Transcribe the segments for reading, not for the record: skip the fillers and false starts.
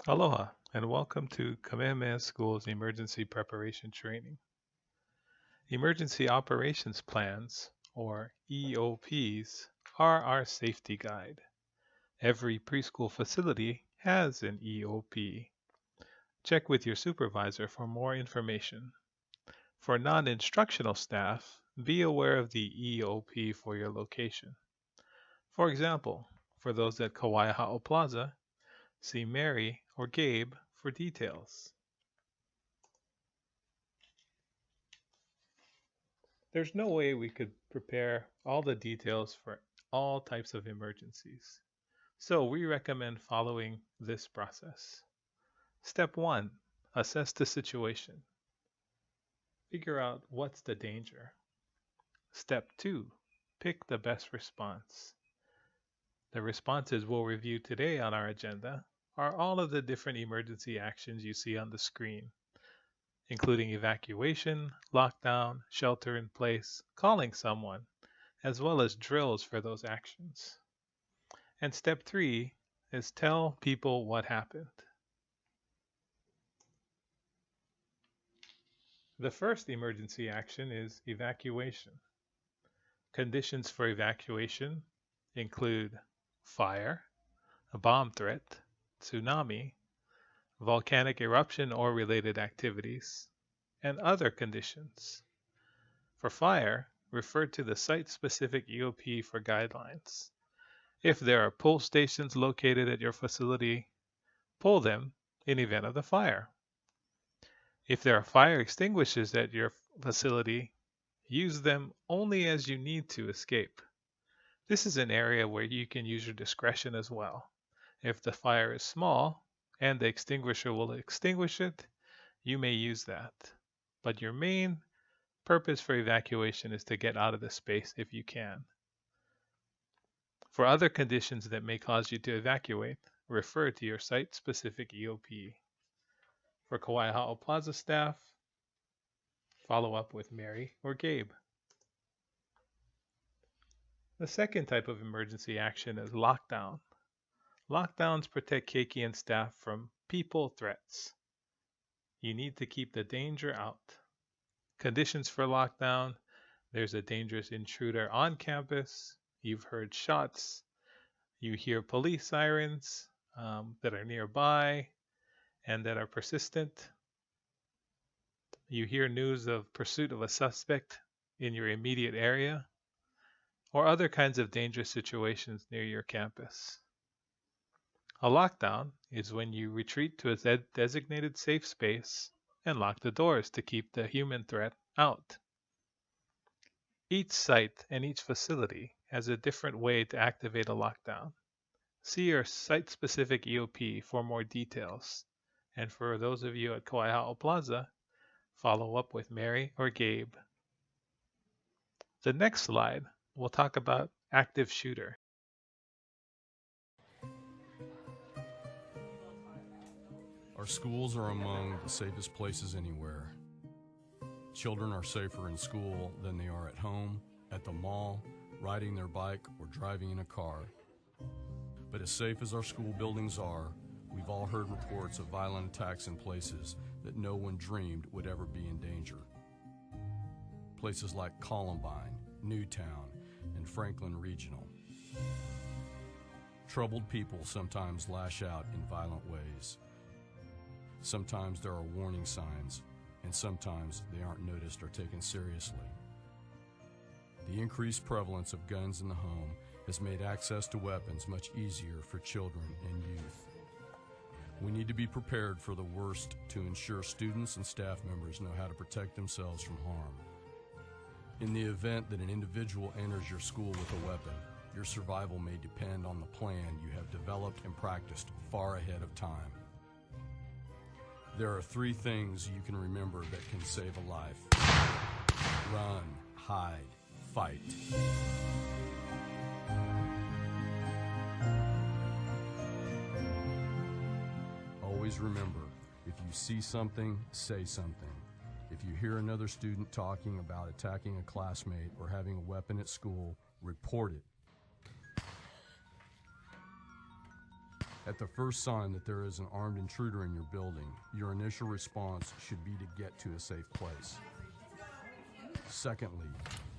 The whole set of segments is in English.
Aloha, and welcome to Kamehameha School's Emergency Preparation Training. Emergency Operations Plans, or EOPs, are our safety guide. Every preschool facility has an EOP. Check with your supervisor for more information. For non-instructional staff, be aware of the EOP for your location. For example, for those at Kawaiahao Plaza, see Mary or Gabe for details. There's no way we could prepare all the details for all types of emergencies. So we recommend following this process. Step 1, assess the situation. Figure out what's the danger. Step 2, pick the best response. The responses we'll review today on our agenda are all of the different emergency actions you see on the screen, including evacuation, lockdown, shelter in place, calling someone, as well as drills for those actions. And step 3 is tell people what happened. The first emergency action is evacuation. Conditions for evacuation include fire, a bomb threat, tsunami, volcanic eruption or related activities, and other conditions. For fire, refer to the site-specific EOP for guidelines. If there are pull stations located at your facility, pull them in event of the fire. If there are fire extinguishers at your facility, use them only as you need to escape. This is an area where you can use your discretion as well. If the fire is small and the extinguisher will extinguish it, you may use that. But your main purpose for evacuation is to get out of the space if you can. For other conditions that may cause you to evacuate, refer to your site-specific EOP. For Kawaiahao Plaza staff, follow up with Mary or Gabe. The second type of emergency action is lockdown. Lockdowns protect Keiki and staff from people threats. You need to keep the danger out. Conditions for lockdown: there's a dangerous intruder on campus, you've heard shots, you hear police sirens that are nearby and that are persistent. You hear news of pursuit of a suspect in your immediate area, or other kinds of dangerous situations near your campus. A lockdown is when you retreat to a designated safe space and lock the doors to keep the human threat out. Each site and each facility has a different way to activate a lockdown. See your site-specific EOP for more details. And for those of you at Kawaiahao Plaza, follow up with Mary or Gabe. The next slide, we'll talk about active shooter. Our schools are among the safest places anywhere. Children are safer in school than they are at home, at the mall, riding their bike, or driving in a car. But as safe as our school buildings are, we've all heard reports of violent attacks in places that no one dreamed would ever be in danger. Places like Columbine, Newtown, and Franklin Regional. Troubled people sometimes lash out in violent ways. Sometimes there are warning signs, and sometimes they aren't noticed or taken seriously. The increased prevalence of guns in the home has made access to weapons much easier for children and youth. We need to be prepared for the worst to ensure students and staff members know how to protect themselves from harm. In the event that an individual enters your school with a weapon, your survival may depend on the plan you have developed and practiced far ahead of time. There are 3 things you can remember that can save a life: run, hide, fight. Always remember, if you see something, say something. If you hear another student talking about attacking a classmate or having a weapon at school, report it. At the first sign that there is an armed intruder in your building, your initial response should be to get to a safe place. Secondly,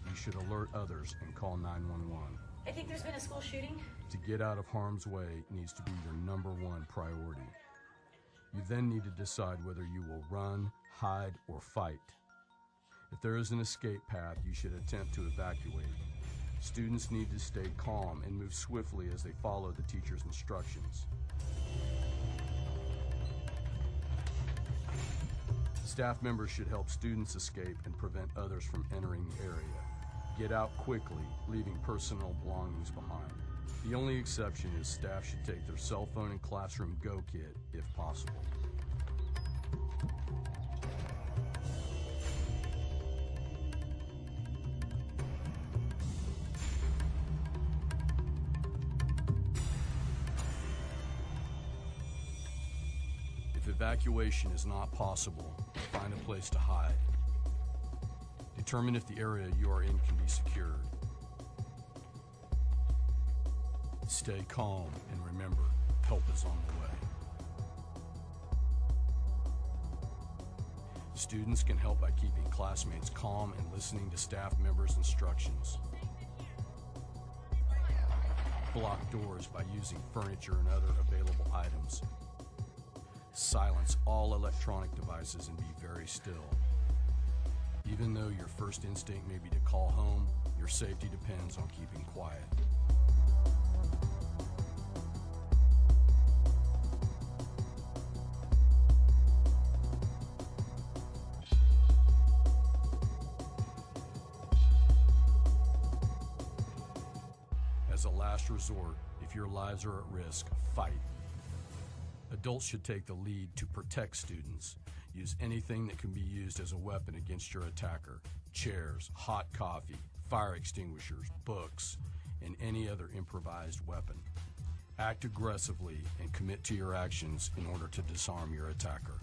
you should alert others and call 911. I think there's been a school shooting. To get out of harm's way needs to be your number one priority. You then need to decide whether you will run, hide, or fight. If there is an escape path, you should attempt to evacuate. Students need to stay calm and move swiftly as they follow the teacher's instructions. Staff members should help students escape and prevent others from entering the area. Get out quickly, leaving personal belongings behind. The only exception is staff should take their cell phone and classroom go kit if possible. If evacuation is not possible, find a place to hide. Determine if the area you are in can be secured. Stay calm and remember, help is on the way. Students can help by keeping classmates calm and listening to staff members' instructions. Block doors by using furniture and other available items. Silence all electronic devices and be very still. Even though your first instinct may be to call home, your safety depends on keeping quiet. As a last resort, if your lives are at risk, fight. Adults should take the lead to protect students. Use anything that can be used as a weapon against your attacker. Chairs, hot coffee, fire extinguishers, books, and any other improvised weapon. Act aggressively and commit to your actions in order to disarm your attacker.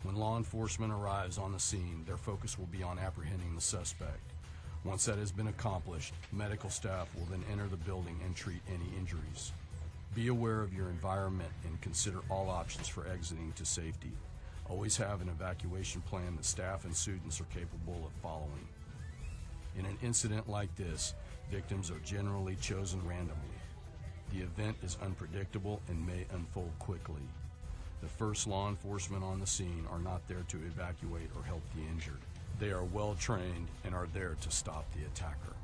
When law enforcement arrives on the scene, their focus will be on apprehending the suspect. Once that has been accomplished, medical staff will then enter the building and treat any injuries. Be aware of your environment and consider all options for exiting to safety. Always have an evacuation plan that staff and students are capable of following. In an incident like this, victims are generally chosen randomly. The event is unpredictable and may unfold quickly. The first law enforcement on the scene are not there to evacuate or help the injured. They are well trained and are there to stop the attacker.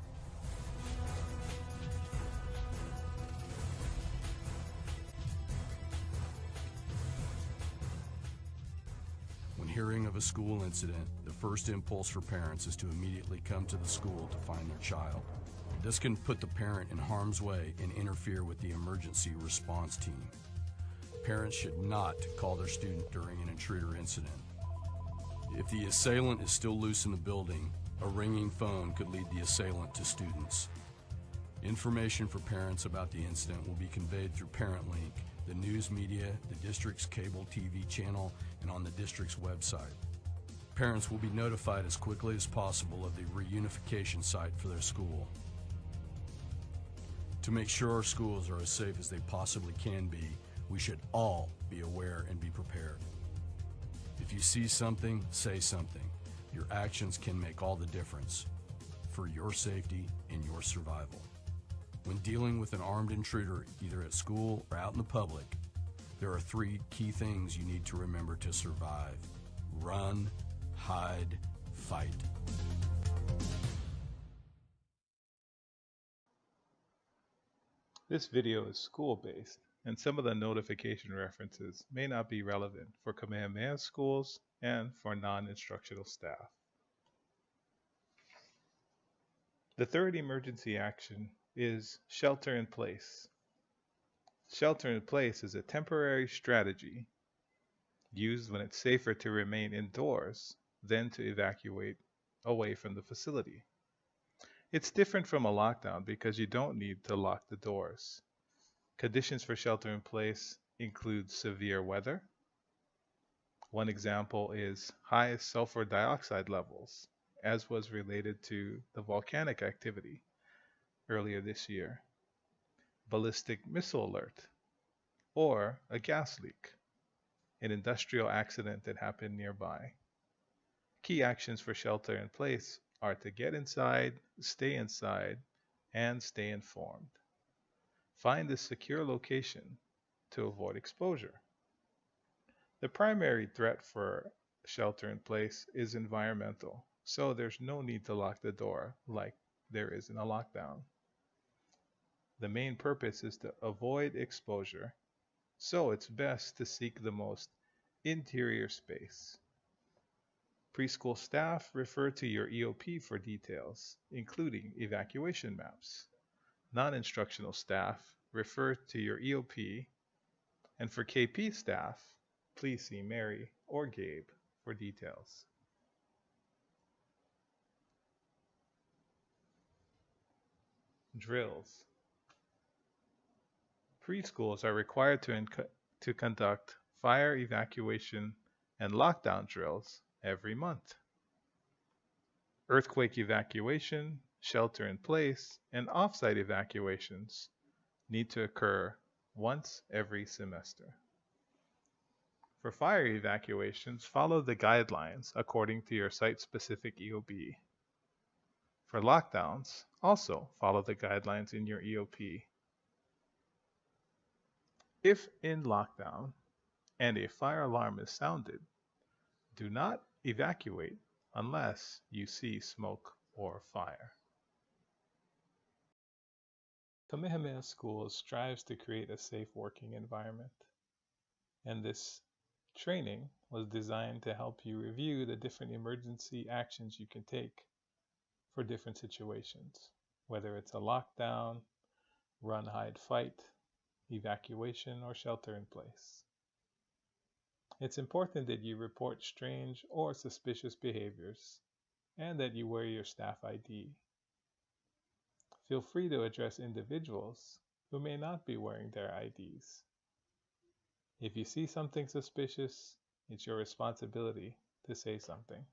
When hearing of a school incident, the first impulse for parents is to immediately come to the school to find their child. This can put the parent in harm's way and interfere with the emergency response team. Parents should not call their student during an intruder incident. If the assailant is still loose in the building, a ringing phone could lead the assailant to students. Information for parents about the incident will be conveyed through ParentLink, the news media, the district's cable TV channel, and on the district's website. Parents will be notified as quickly as possible of the reunification site for their school. To make sure our schools are as safe as they possibly can be, we should all be aware and be prepared. If you see something, say something. Your actions can make all the difference for your safety and your survival. When dealing with an armed intruder, either at school or out in the public, there are 3 key things you need to remember to survive. Run, hide, fight. This video is school-based, and some of the notification references may not be relevant for Kamehameha schools and for non-instructional staff. The third emergency action is shelter in place. Shelter in place is a temporary strategy used when it's safer to remain indoors than to evacuate away from the facility. It's different from a lockdown because you don't need to lock the doors. Conditions for shelter in place include severe weather, One example is high sulfur dioxide levels, as was related to the volcanic activity earlier this year, ballistic missile alert, or a gas leak, an industrial accident that happened nearby. Key actions for shelter in place are to get inside, and stay informed. Find a secure location to avoid exposure. The primary threat for shelter in place is environmental, so there's no need to lock the door like there is in a lockdown. The main purpose is to avoid exposure, so it's best to seek the most interior space. Preschool staff refer to your EOP for details, including evacuation maps. Non-instructional staff refer to your EOP, and for KP staff, please see Mary or Gabe for details. Drills. Preschools are required to conduct fire evacuation and lockdown drills every month. Earthquake evacuation, shelter in place, and offsite evacuations need to occur once every semester. For fire evacuations, follow the guidelines according to your site-specific EOB. For lockdowns, also follow the guidelines in your EOP. If in lockdown and a fire alarm is sounded, do not evacuate unless you see smoke or fire. Kamehameha Schools strives to create a safe working environment, and this training was designed to help you review the different emergency actions you can take for different situations, whether it's a lockdown, run, hide, fight, evacuation, or shelter in place. It's important that you report strange or suspicious behaviors and that you wear your staff ID. Feel free to address individuals who may not be wearing their IDs. If you see something suspicious, it's your responsibility to say something.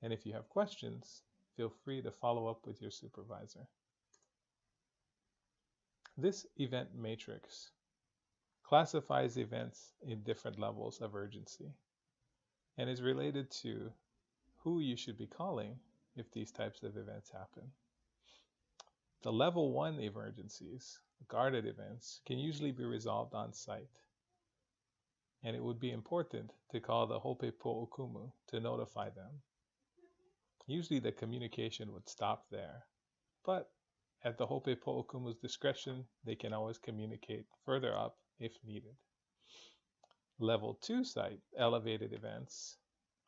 And if you have questions, feel free to follow up with your supervisor. This event matrix classifies events in different levels of urgency and is related to who you should be calling if these types of events happen. The level 1 emergencies, guarded events, can usually be resolved on site, and it would be important to call the Hope Po'okumu to notify them. Usually the communication would stop there, but at the Hope Po'okumu's discretion, they can always communicate further up if needed. Level 2 site, elevated events,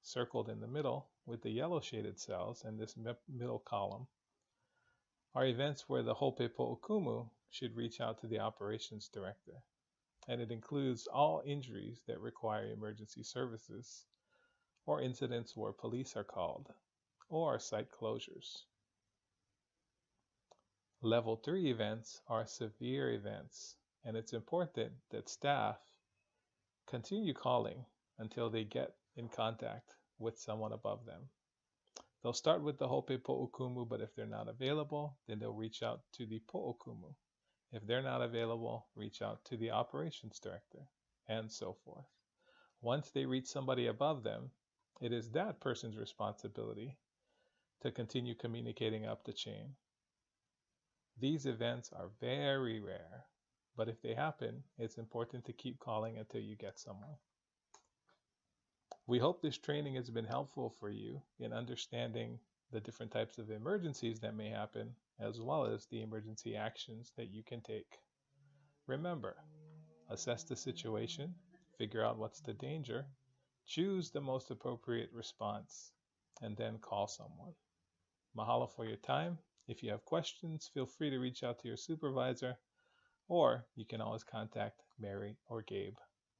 circled in the middle with the yellow shaded cells and this middle column, are events where the Hope Po'okumu should reach out to the operations director, and it includes all injuries that require emergency services or incidents where police are called or site closures. Level 3 events are severe events, and it's important that staff continue calling until they get in contact with someone above them. They'll start with the Hope Po'okumu, but if they're not available, then they'll reach out to the Po'okumu. If they're not available, reach out to the operations director, and so forth. Once they reach somebody above them, it is that person's responsibility to continue communicating up the chain. These events are very rare, but if they happen, it's important to keep calling until you get someone. We hope this training has been helpful for you in understanding the different types of emergencies that may happen, as well as the emergency actions that you can take. Remember, assess the situation, figure out what's the danger, choose the most appropriate response, and then call someone. Mahalo for your time. If you have questions, feel free to reach out to your supervisor, or you can always contact Mary or Gabe.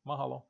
Mahalo.